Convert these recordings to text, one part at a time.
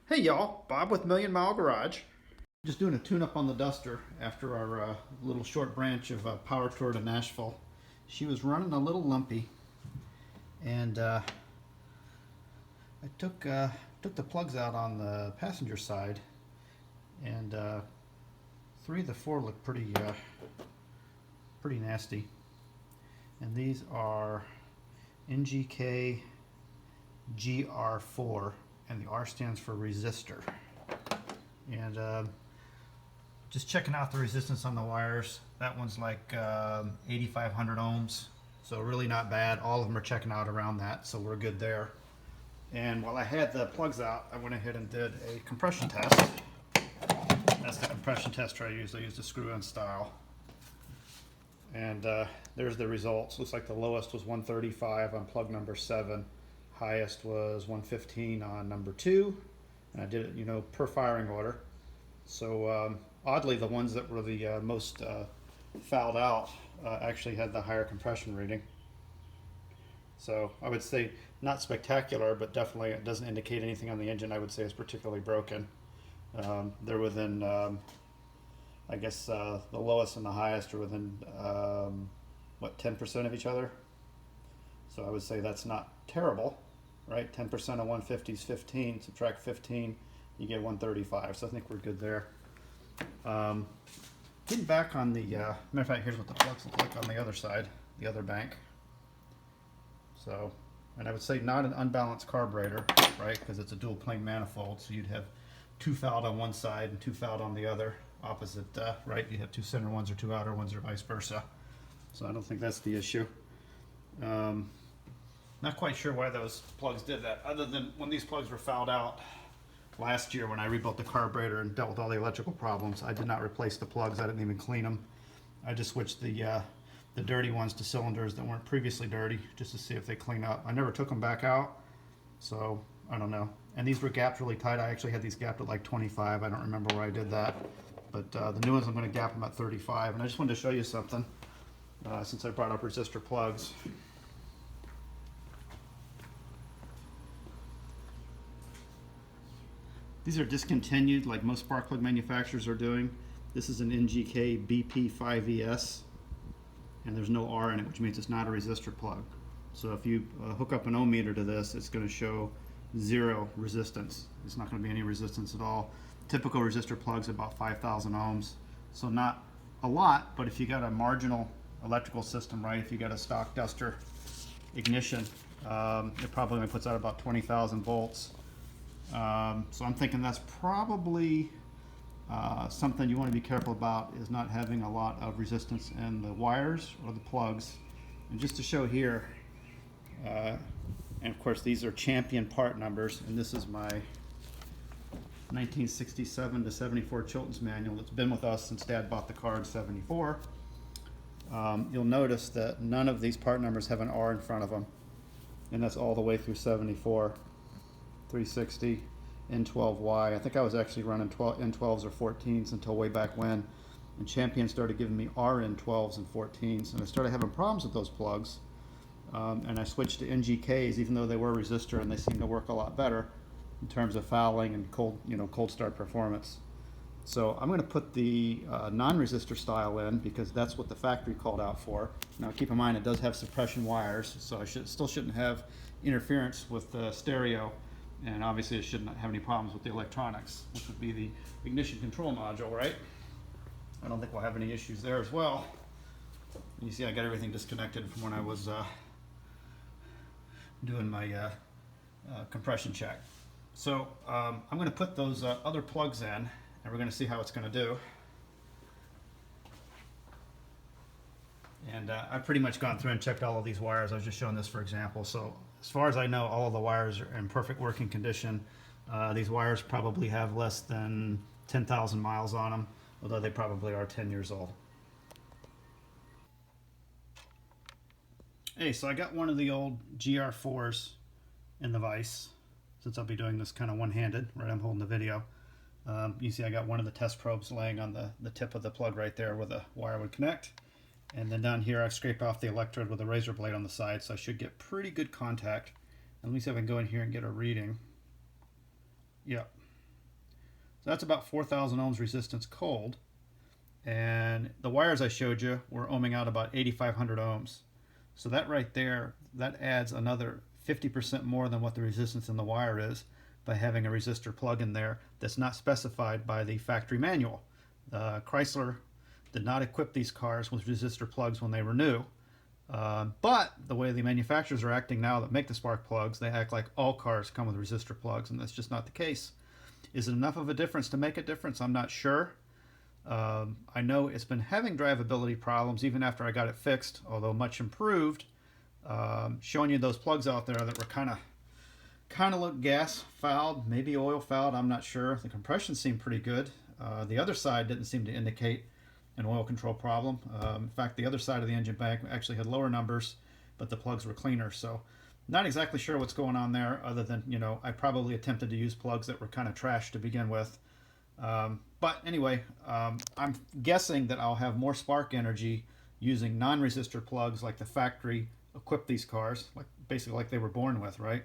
Hey y'all, Bob with Million Mile Garage. Just doing a tune-up on the Duster after our little short branch of power tour to Nashville. She was running a little lumpy, and I took the plugs out on the passenger side, and three of the four look pretty nasty. And these are NGK GR4, and the R stands for resistor. And just checking out the resistance on the wires. That one's like 8,500 ohms, so really not bad. All of them are checking out around that, so we're good there. And while I had the plugs out, I went ahead and did a compression test. That's the compression tester I used. I used a screw-in style. And there's the results. Looks like the lowest was 135 on plug number 7. Highest was 115 on number 2. And I did it, per firing order. So oddly, the ones that were the most fouled out actually had the higher compression reading. So I would say not spectacular, but definitely it doesn't indicate anything on the engine I would say is particularly broken. They're within, I guess the lowest and the highest are within, 10% of each other. So I would say that's not terrible, right? 10% of 150 is 15, subtract 15, you get 135. So I think we're good there. Getting back on the, matter of fact, here's what the plugs look like on the other side, the other bank. So, and I would say not an unbalanced carburetor, right? Because it's a dual plane manifold, so you'd have 2 fouled on one side and 2 fouled on the other, opposite, right? You have 2 center ones or 2 outer ones or vice versa. So I don't think that's the issue. Not quite sure why those plugs did that, other than when these plugs were fouled out last year when I rebuilt the carburetor and dealt with all the electrical problems. I did not replace the plugs. I didn't even clean them. I just switched the dirty ones to cylinders that weren't previously dirty, just to see if they clean up. I never took them back out, so I don't know. And these were gapped really tight. I actually had these gapped at like 25. I don't remember where I did that. But the new ones, I'm going to gap them at 35. And I just wanted to show you something since I brought up resistor plugs. These are discontinued like most spark plug manufacturers are doing. This is an NGK BP5ES, and there's no R in it, which means it's not a resistor plug. So if you hook up an ohm meter to this, it's going to show 0 resistance. It's not going to be any resistance at all. Typical resistor plugs about 5,000 ohms, so not a lot, but if you got a marginal electrical system, right, if you got a stock Duster ignition, it probably only puts out about 20,000 volts. So I'm thinking that's probably something you want to be careful about, is not having a lot of resistance in the wires or the plugs. And just to show here, and of course these are champion part numbers, and this is my 1967 to 74 Chilton's manual. It's been with us since Dad bought the car in 74. You'll notice that none of these part numbers have an R in front of them, and that's all the way through 74. 360 N12Y. I think I was actually running N12s or 14s until way back when, and Champion started giving me RN12s and 14s, and I started having problems with those plugs, and I switched to NGKs, even though they were resistor, and they seem to work a lot better in terms of fouling and cold start performance. So I'm going to put the non-resistor style in because that's what the factory called out for. Now keep in mind it does have suppression wires, so I still shouldn't have interference with the stereo. And obviously it shouldn't have any problems with the electronics, which would be the ignition control module, right? I don't think we'll have any issues there as well. You see I got everything disconnected from when I was doing my compression check. So I'm going to put those other plugs in, and we're going to see how it's going to do. And I've pretty much gone through and checked all of these wires. I was just showing this for example. So as far as I know, all of the wires are in perfect working condition. These wires probably have less than 10,000 miles on them, although they probably are 10 years old. Hey, so I got one of the old GR4s in the vise, since I'll be doing this kind of one-handed, right? I'm holding the video. You see I got one of the test probes laying on the tip of the plug right there where the wire would connect. And then down here I've scraped off the electrode with a razor blade on the side, so I should get pretty good contact. And let me see if I can go in here and get a reading. Yep. So that's about 4,000 ohms resistance cold. And the wires I showed you were ohming out about 8,500 ohms. So that right there, that adds another 50% more than what the resistance in the wire is by having a resistor plug in there that's not specified by the factory manual. Chrysler did not equip these cars with resistor plugs when they were new. But the way the manufacturers are acting now that make the spark plugs, they act like all cars come with resistor plugs, and that's just not the case. Is it enough of a difference to make a difference? I'm not sure. I know it's been having drivability problems even after I got it fixed, although much improved. Showing you those plugs out there that were kind of look gas fouled, maybe oil fouled, I'm not sure. The compression seemed pretty good. The other side didn't seem to indicate an oil control problem. In fact, the other side of the engine bank actually had lower numbers, but the plugs were cleaner. So not exactly sure what's going on there, other than, I probably attempted to use plugs that were kind of trash to begin with. But anyway, I'm guessing that I'll have more spark energy using non-resistor plugs like the factory equipped these cars, basically like they were born with, right?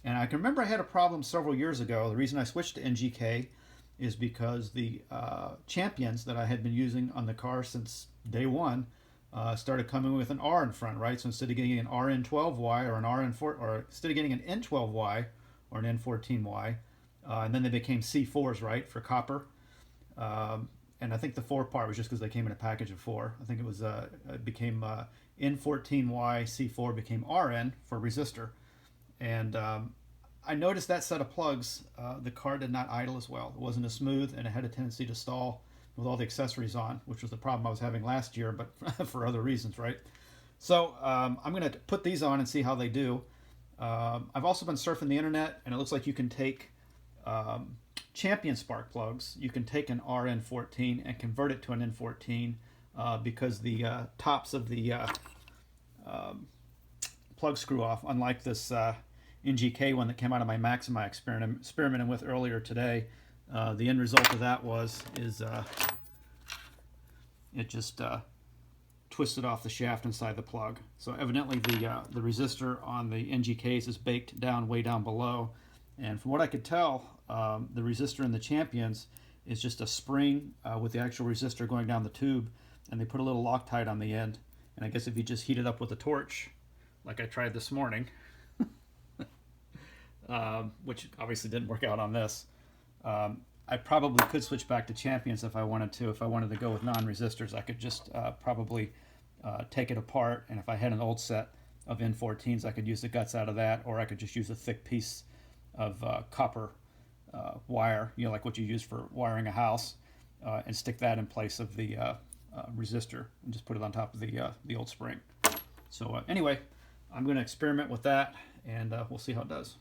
And I can remember I had a problem several years ago. The reason I switched to NGK is because the champions that I had been using on the car since day one started coming with an R in front, right? So instead of getting an RN12Y or an RN4, or instead of getting an N12Y or an N14Y, and then they became C4s, right, for copper. And I think the 4 part was just because they came in a package of 4. I think it was it became N14Y, C4 became RN for resistor. And I noticed that set of plugs, the car did not idle as well. It wasn't as smooth, and it had a tendency to stall with all the accessories on, which was the problem I was having last year, but for other reasons, right? So I'm going to put these on and see how they do. I've also been surfing the internet, and it looks like you can take champion spark plugs. You can take an RN14 and convert it to an N14 because the tops of the plug screw off, unlike this NGK one that came out of my Maxima experimenting with earlier today. The end result of that is it just twisted off the shaft inside the plug. So evidently the resistor on the NGKs is baked down way down below. And from what I could tell, the resistor in the Champions is just a spring with the actual resistor going down the tube, and they put a little Loctite on the end. And I guess if you just heat it up with a torch, like I tried this morning, which obviously didn't work out on this, I probably could switch back to Champions if I wanted to. If I wanted to go with non-resistors, I could just probably take it apart, and if I had an old set of N14s, I could use the guts out of that, or I could just use a thick piece of copper wire, like what you use for wiring a house, and stick that in place of the resistor, and just put it on top of the old spring. So anyway, I'm going to experiment with that, and we'll see how it does.